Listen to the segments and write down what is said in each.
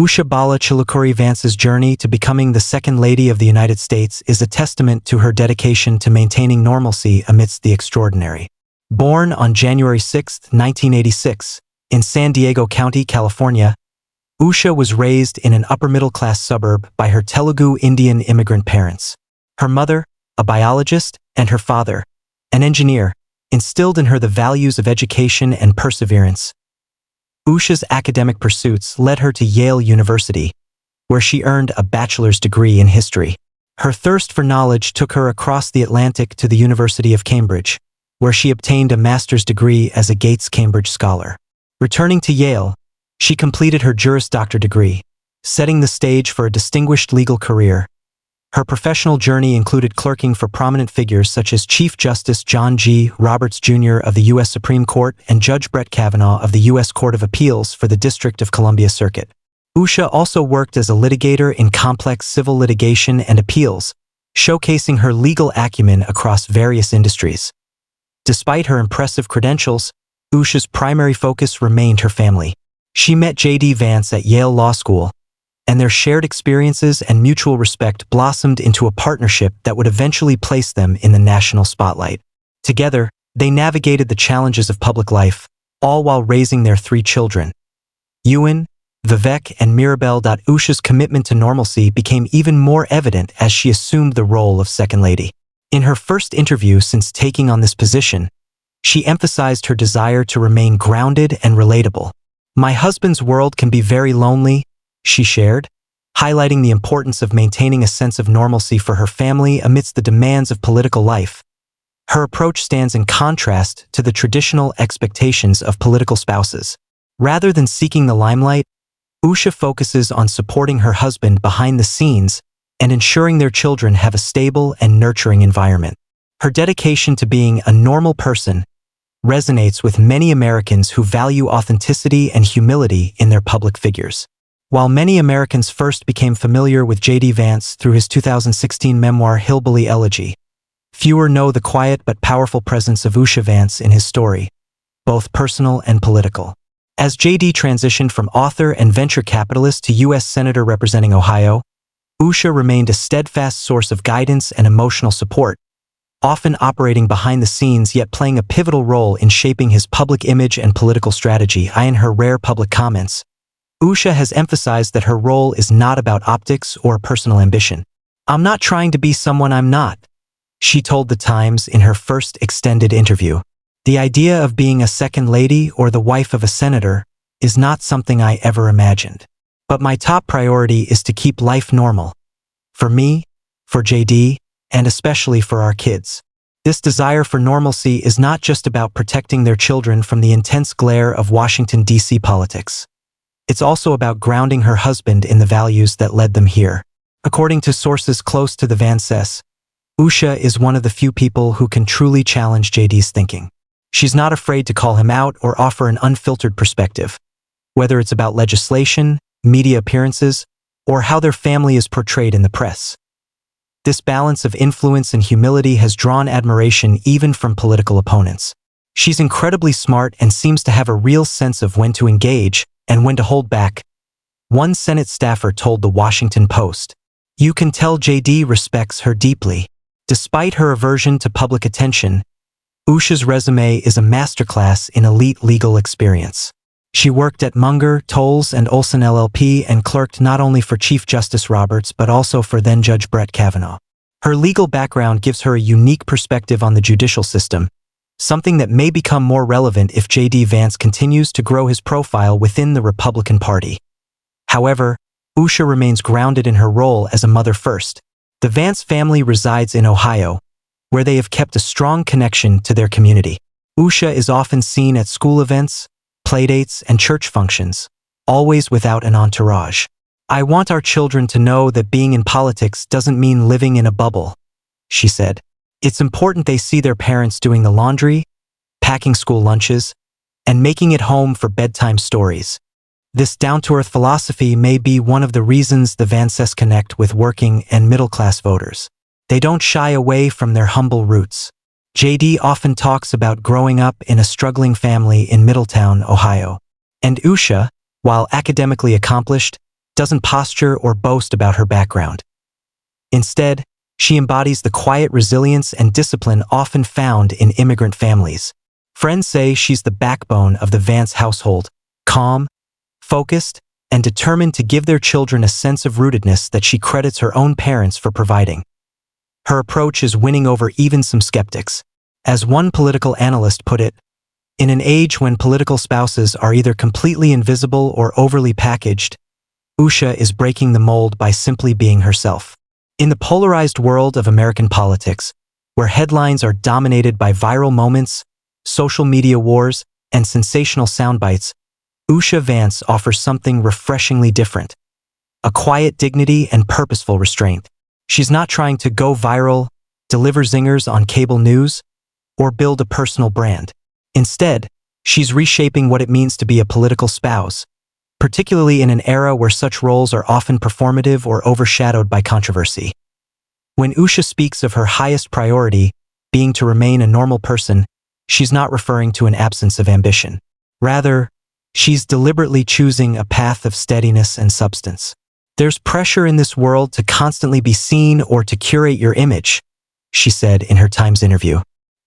Usha Vance's journey to becoming the Second Lady of the United States is a testament to her dedication to maintaining normalcy amidst the extraordinary. Born on January 6, 1986, in San Diego County, California, Usha was raised in an upper-middle-class suburb by her Telugu Indian immigrant parents. Her mother, a biologist, and her father, an engineer, instilled in her the values of education and perseverance. Usha's academic pursuits led her to Yale University, where she earned a bachelor's degree in history. Her thirst for knowledge took her across the Atlantic to the University of Cambridge, where she obtained a master's degree as a Gates Cambridge Scholar. Returning to Yale, she completed her Juris Doctor degree, setting the stage for a distinguished legal career. Her professional journey included clerking for prominent figures such as Chief Justice John G. Roberts Jr. of the U.S. Supreme Court and Judge Brett Kavanaugh of the U.S. Court of Appeals for the District of Columbia Circuit. Usha also worked as a litigator in complex civil litigation and appeals, showcasing her legal acumen across various industries. Despite her impressive credentials, Usha's primary focus remained her family. She met J.D. Vance at Yale Law School, and their shared experiences and mutual respect blossomed into a partnership that would eventually place them in the national spotlight. Together, they navigated the challenges of public life, all while raising their 3 children. Ewan, Vivek, and Mirabelle. Usha's commitment to normalcy became even more evident as she assumed the role of Second Lady. In her first interview since taking on this position, she emphasized her desire to remain grounded and relatable. "My husband's world can be very lonely," she shared, highlighting the importance of maintaining a sense of normalcy for her family amidst the demands of political life. Her approach stands in contrast to the traditional expectations of political spouses. Rather than seeking the limelight, Usha focuses on supporting her husband behind the scenes and ensuring their children have a stable and nurturing environment. Her dedication to being a normal person resonates with many Americans who value authenticity and humility in their public figures. While many Americans first became familiar with J.D. Vance through his 2016 memoir Hillbilly Elegy, fewer know the quiet but powerful presence of Usha Vance in his story, both personal and political. As J.D. transitioned from author and venture capitalist to U.S. Senator representing Ohio, Usha remained a steadfast source of guidance and emotional support, often operating behind the scenes yet playing a pivotal role in shaping his public image and political strategy. In her rare public comments, Usha has emphasized that her role is not about optics or personal ambition. "I'm not trying to be someone I'm not," she told The Times in her first extended interview. "The idea of being a second lady or the wife of a senator is not something I ever imagined. But my top priority is to keep life normal. For me, for JD, and especially for our kids. This desire for normalcy is not just about protecting their children from the intense glare of Washington, D.C. politics. It's also about grounding her husband in the values that led them here." According to sources close to the Vances, Usha is one of the few people who can truly challenge JD's thinking. She's not afraid to call him out or offer an unfiltered perspective, whether it's about legislation, media appearances, or how their family is portrayed in the press. This balance of influence and humility has drawn admiration even from political opponents. She's incredibly smart and seems to have a real sense of when to engage and when to hold back. One Senate staffer told The Washington Post, "You can tell JD respects her deeply." Despite her aversion to public attention, Usha's resume is a masterclass in elite legal experience. She worked at Munger, Tolles & Olson LLP and clerked not only for Chief Justice Roberts but also for then-Judge Brett Kavanaugh. Her legal background gives her a unique perspective on the judicial system, something that may become more relevant if J.D. Vance continues to grow his profile within the Republican Party. However, Usha remains grounded in her role as a mother first. The Vance family resides in Ohio, where they have kept a strong connection to their community. Usha is often seen at school events, playdates, and church functions, always without an entourage. "I want our children to know that being in politics doesn't mean living in a bubble," she said. "It's important they see their parents doing the laundry, packing school lunches, and making it home for bedtime stories." This down-to-earth philosophy may be one of the reasons the Vances connect with working and middle-class voters. They don't shy away from their humble roots. JD often talks about growing up in a struggling family in Middletown, Ohio. And Usha, while academically accomplished, doesn't posture or boast about her background. Instead, she embodies the quiet resilience and discipline often found in immigrant families. Friends say she's the backbone of the Vance household, calm, focused, and determined to give their children a sense of rootedness that she credits her own parents for providing. Her approach is winning over even some skeptics. As one political analyst put it, in an age when political spouses are either completely invisible or overly packaged, Usha is breaking the mold by simply being herself. In the polarized world of American politics, where headlines are dominated by viral moments, social media wars, and sensational soundbites, Usha Vance offers something refreshingly different: a quiet dignity and purposeful restraint. She's not trying to go viral, deliver zingers on cable news, or build a personal brand. Instead, she's reshaping what it means to be a political spouse, particularly in an era where such roles are often performative or overshadowed by controversy. When Usha speaks of her highest priority being to remain a normal person, she's not referring to an absence of ambition. Rather, she's deliberately choosing a path of steadiness and substance. There's pressure in this world to constantly be seen or to curate your image, she said in her Times interview.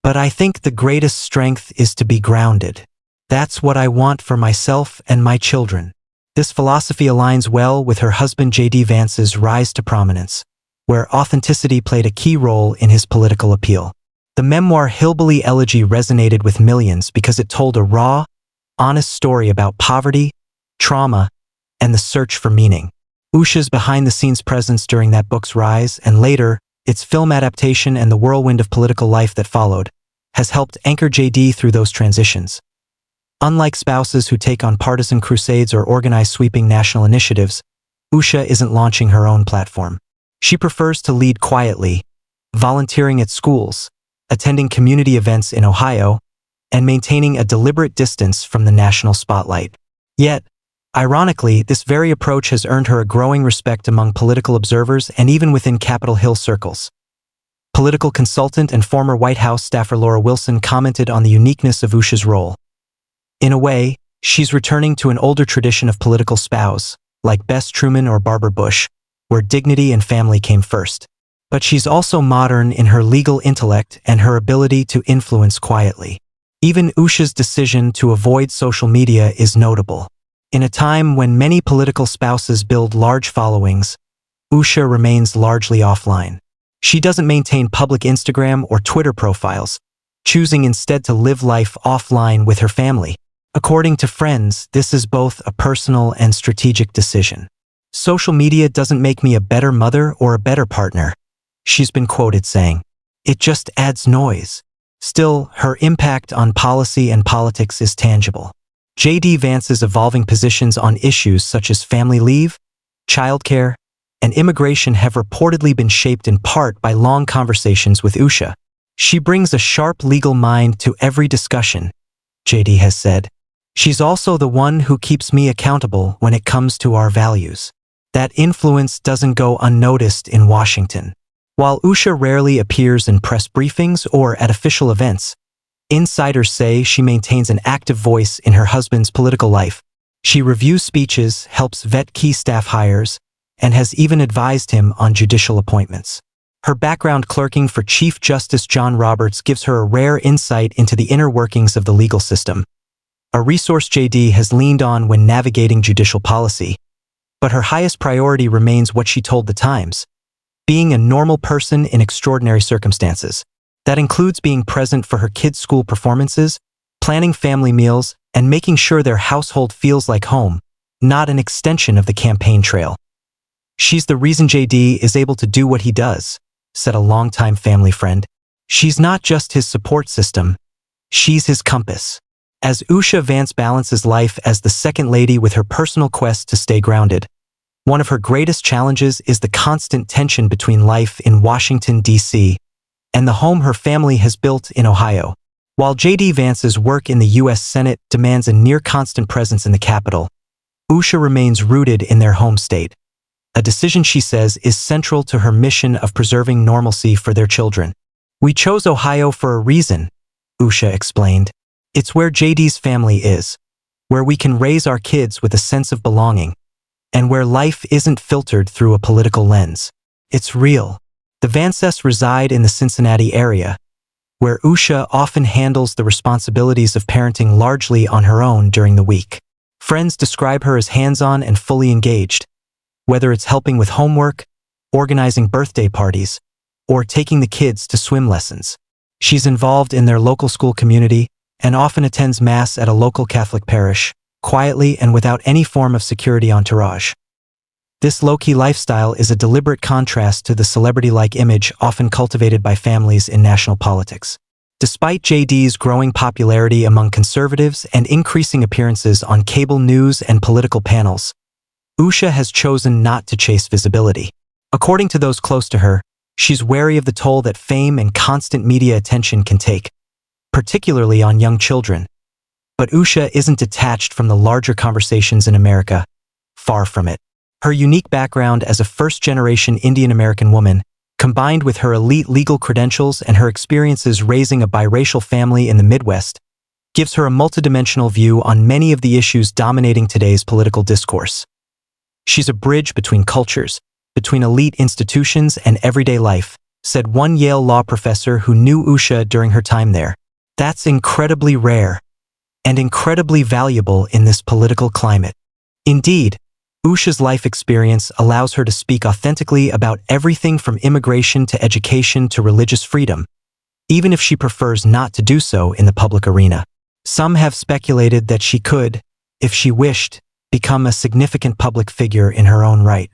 But I think the greatest strength is to be grounded. That's what I want for myself and my children. This philosophy aligns well with her husband J.D. Vance's rise to prominence, where authenticity played a key role in his political appeal. The memoir Hillbilly Elegy resonated with millions because it told a raw, honest story about poverty, trauma, and the search for meaning. Usha's behind-the-scenes presence during that book's rise, and later, its film adaptation and the whirlwind of political life that followed, has helped anchor J.D. through those transitions. Unlike spouses who take on partisan crusades or organize sweeping national initiatives, Usha isn't launching her own platform. She prefers to lead quietly, volunteering at schools, attending community events in Ohio, and maintaining a deliberate distance from the national spotlight. Yet, ironically, this very approach has earned her a growing respect among political observers and even within Capitol Hill circles. Political consultant and former White House staffer Laura Wilson commented on the uniqueness of Usha's role. In a way, she's returning to an older tradition of political spouse, like Bess Truman or Barbara Bush, where dignity and family came first. But she's also modern in her legal intellect and her ability to influence quietly. Even Usha's decision to avoid social media is notable. In a time when many political spouses build large followings, Usha remains largely offline. She doesn't maintain public Instagram or Twitter profiles, choosing instead to live life offline with her family. According to friends, this is both a personal and strategic decision. Social media doesn't make me a better mother or a better partner, she's been quoted saying. It just adds noise. Still, her impact on policy and politics is tangible. J.D. Vance's evolving positions on issues such as family leave, childcare, and immigration have reportedly been shaped in part by long conversations with Usha. She brings a sharp legal mind to every discussion, J.D. has said. She's also the one who keeps me accountable when it comes to our values. That influence doesn't go unnoticed in Washington. While Usha rarely appears in press briefings or at official events, insiders say she maintains an active voice in her husband's political life. She reviews speeches, helps vet key staff hires, and has even advised him on judicial appointments. Her background clerking for Chief Justice John Roberts gives her a rare insight into the inner workings of the legal system, a resource J.D. has leaned on when navigating judicial policy. But her highest priority remains what she told the Times: being a normal person in extraordinary circumstances. That includes being present for her kids' school performances, planning family meals, and making sure their household feels like home, not an extension of the campaign trail. She's the reason J.D. is able to do what he does, said a longtime family friend. She's not just his support system, she's his compass. As Usha Vance balances life as the second lady with her personal quest to stay grounded, one of her greatest challenges is the constant tension between life in Washington, D.C. and the home her family has built in Ohio. While J.D. Vance's work in the U.S. Senate demands a near-constant presence in the Capitol, Usha remains rooted in their home state, a decision she says is central to her mission of preserving normalcy for their children. We chose Ohio for a reason, Usha explained. It's where J.D.'s family is, where we can raise our kids with a sense of belonging. and where life isn't filtered through a political lens. It's real. The Vances reside in the Cincinnati area, where Usha often handles the responsibilities of parenting largely on her own during the week. Friends describe her as hands-on and fully engaged, whether it's helping with homework, organizing birthday parties, or taking the kids to swim lessons. She's involved in their local school community and often attends Mass at a local Catholic parish, quietly and without any form of security entourage. This low-key lifestyle is a deliberate contrast to the celebrity-like image often cultivated by families in national politics. Despite JD's growing popularity among conservatives and increasing appearances on cable news and political panels, Usha has chosen not to chase visibility. According to those close to her, she's wary of the toll that fame and constant media attention can take, particularly on young children. But Usha isn't detached from the larger conversations in America. Far from it. Her unique background as a first-generation Indian-American woman, combined with her elite legal credentials and her experiences raising a biracial family in the Midwest, gives her a multidimensional view on many of the issues dominating today's political discourse. She's a bridge between cultures, between elite institutions and everyday life, said one Yale law professor who knew Usha during her time there. That's incredibly rare and incredibly valuable in this political climate. Indeed, Usha's life experience allows her to speak authentically about everything from immigration to education to religious freedom, even if she prefers not to do so in the public arena. Some have speculated that she could, if she wished, become a significant public figure in her own right.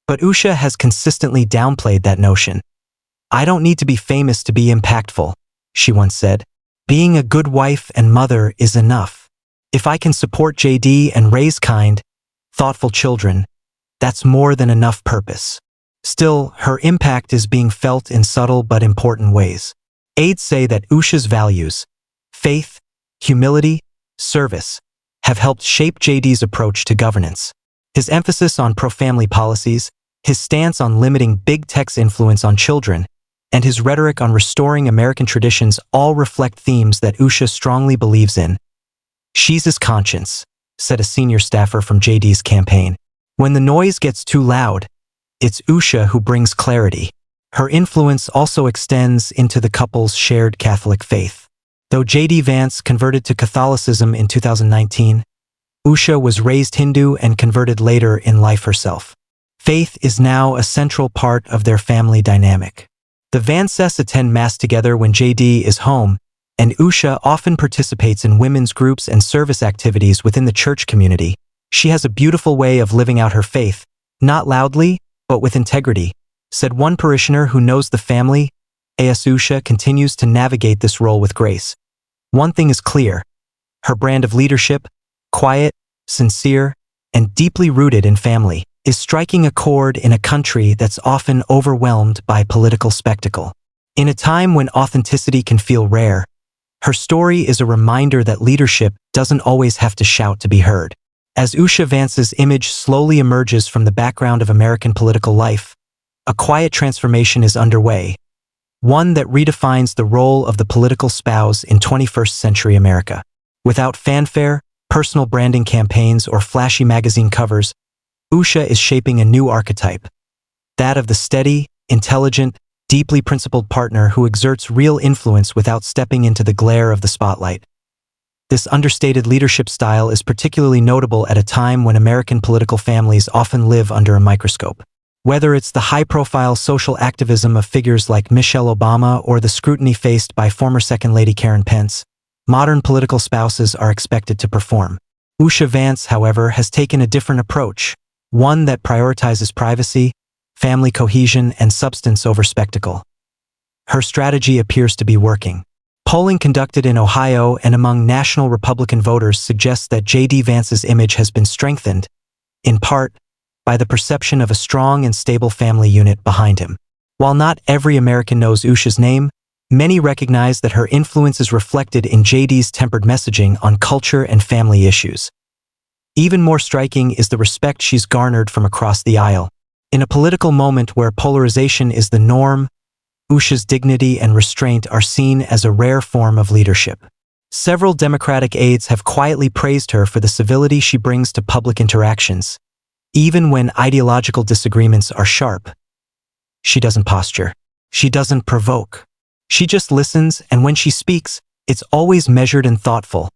But Usha has consistently downplayed that notion. "I don't need to be famous to be impactful," she once said. "Being a good wife and mother is enough. If I can support JD and raise kind, thoughtful children, that's more than enough purpose." Still, her impact is being felt in subtle but important ways. Aides say that Usha's values, faith, humility, service, have helped shape JD's approach to governance. His emphasis on pro-family policies, his stance on limiting big tech's influence on children, and his rhetoric on restoring American traditions all reflect themes that Usha strongly believes in. "She's his conscience," said a senior staffer from JD's campaign. "When the noise gets too loud, it's Usha who brings clarity." Her influence also extends into the couple's shared Catholic faith. Though JD Vance converted to Catholicism in 2019, Usha was raised Hindu and converted later in life herself. Faith is now a central part of their family dynamic. The Vances attend Mass together when JD is home, and Usha often participates in women's groups and service activities within the church community. She has a beautiful way of living out her faith, not loudly, but with integrity, said one parishioner who knows the family. As Usha continues to navigate this role with grace, one thing is clear: her brand of leadership, quiet, sincere, and deeply rooted in family, is striking a chord in a country that's often overwhelmed by political spectacle. In a time when authenticity can feel rare, her story is a reminder that leadership doesn't always have to shout to be heard. As Usha Vance's image slowly emerges from the background of American political life, a quiet transformation is underway, one that redefines the role of the political spouse in 21st century America. Without fanfare, personal branding campaigns, or flashy magazine covers, Usha is shaping a new archetype, that of the steady, intelligent, deeply principled partner who exerts real influence without stepping into the glare of the spotlight. This understated leadership style is particularly notable at a time when American political families often live under a microscope. Whether it's the high-profile social activism of figures like Michelle Obama or the scrutiny faced by former Second Lady Karen Pence, modern political spouses are expected to perform. Usha Vance, however, has taken a different approach, one that prioritizes privacy, family cohesion, and substance over spectacle. Her strategy appears to be working. Polling conducted in Ohio and among national Republican voters suggests that JD Vance's image has been strengthened, in part, by the perception of a strong and stable family unit behind him. While not every American knows Usha's name, many recognize that her influence is reflected in JD's tempered messaging on culture and family issues. Even more striking is the respect she's garnered from across the aisle. In a political moment where polarization is the norm, Usha's dignity and restraint are seen as a rare form of leadership. Several Democratic aides have quietly praised her for the civility she brings to public interactions, Even when ideological disagreements are sharp, she doesn't posture. She doesn't provoke. She just listens, and when she speaks, it's always measured and thoughtful,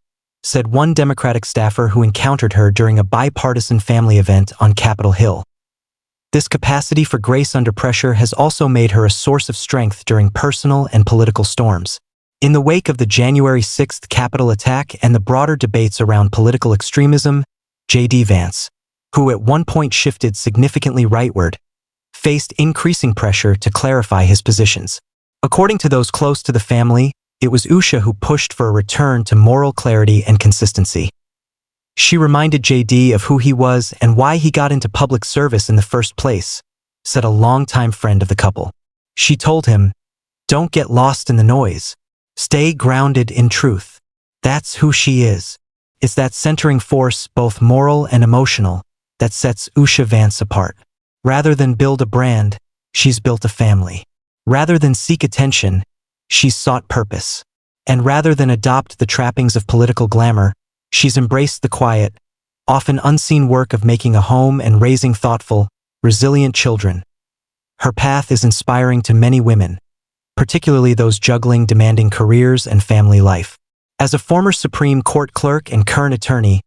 said one Democratic staffer who encountered her during a bipartisan family event on Capitol Hill. This capacity for grace under pressure has also made her a source of strength during personal and political storms. In the wake of the January 6th Capitol attack and the broader debates around political extremism, J.D. Vance, who at one point shifted significantly rightward, faced increasing pressure to clarify his positions. According to those close to the family, it was Usha who pushed for a return to moral clarity and consistency. She reminded J.D. of who he was and why he got into public service in the first place, said a longtime friend of the couple. She told him, "Don't get lost in the noise. Stay grounded in truth." That's who she is. It's that centering force, both moral and emotional, that sets Usha Vance apart. Rather than build a brand, she's built a family. Rather than seek attention, she's sought purpose. And rather than adopt the trappings of political glamour, she's embraced the quiet, often unseen work of making a home and raising thoughtful, resilient children. Her path is inspiring to many women, particularly those juggling demanding careers and family life. As a former Supreme Court clerk and current attorney,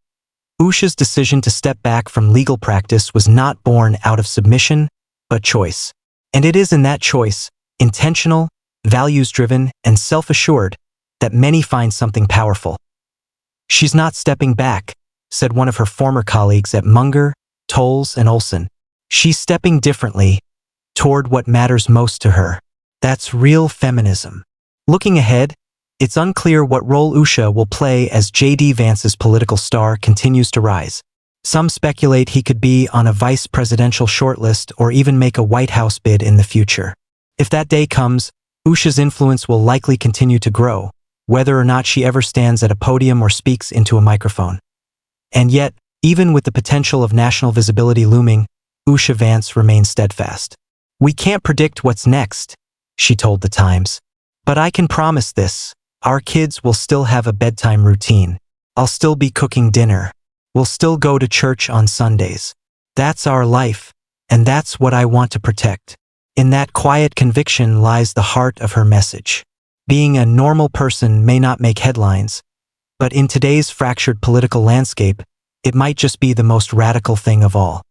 Usha's decision to step back from legal practice was not born out of submission, but choice. And it is in that choice, intentional, values-driven, and self-assured, that many find something powerful. "She's not stepping back," said one of her former colleagues at Munger, Tolles, and Olson. "She's stepping differently, toward what matters most to her." That's real feminism. Looking ahead, it's unclear what role Usha will play as J.D. Vance's political star continues to rise. Some speculate he could be on a vice presidential shortlist or even make a White House bid in the future. If that day comes, Usha's influence will likely continue to grow, whether or not she ever stands at a podium or speaks into a microphone. And yet, even with the potential of national visibility looming, Usha Vance remains steadfast. "We can't predict what's next," she told The Times. "But I can promise this. Our kids will still have a bedtime routine. I'll still be cooking dinner. We'll still go to church on Sundays. That's our life, and that's what I want to protect." In that quiet conviction lies the heart of her message. Being a normal person may not make headlines, but in today's fractured political landscape, it might just be the most radical thing of all.